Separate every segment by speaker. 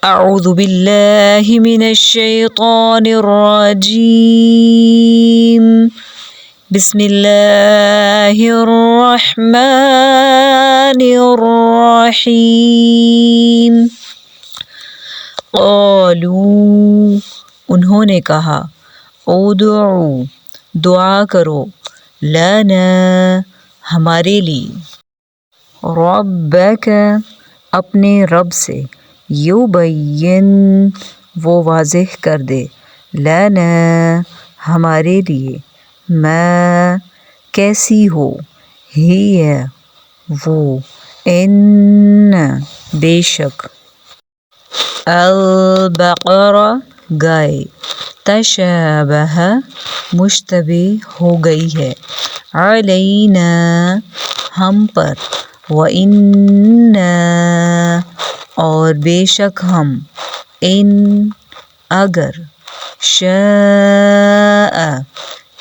Speaker 1: اعوذ باللہ من الشیطان الرجیم بسم اللہ الرحمن الرحیم قالوا انہوں نے کہا ادعو دعا کرو لنا ہمارے لیے ربک اپنے رب سے یبین وہ واضح کر دے لنا ہمارے لیے ما کیسی ہو ہی وہ ان بے شک البقرہ گائے تشابہ مشتبہ ہو گئی ہے علینا ہم پر وَإِنَّا اور بے شک ہم ان اگر شاء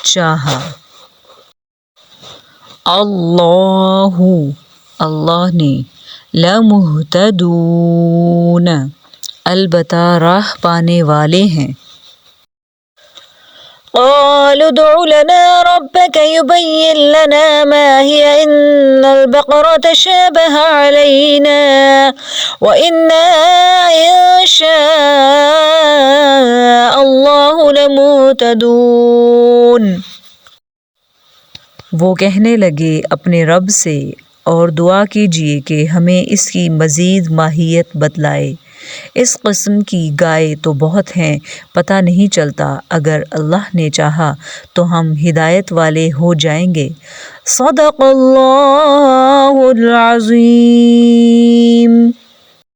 Speaker 1: چاہا اللہ نے لمہتدون البتہ راہ پانے والے ہیں قالوا ادع لنا ربك يبين لنا ما هي إن البقرة تشابه علينا وإنا إن شاء الله لمهتدون وہ کہنے لگے اپنے رب سے اور دعا کیجیے کہ ہمیں اس کی مزید ماہیت بتلائے اس قسم کی گائے تو بہت ہیں پتہ نہیں چلتا اگر اللہ نے چاہا تو ہم ہدایت والے ہو جائیں گے صدق اللہ العظیم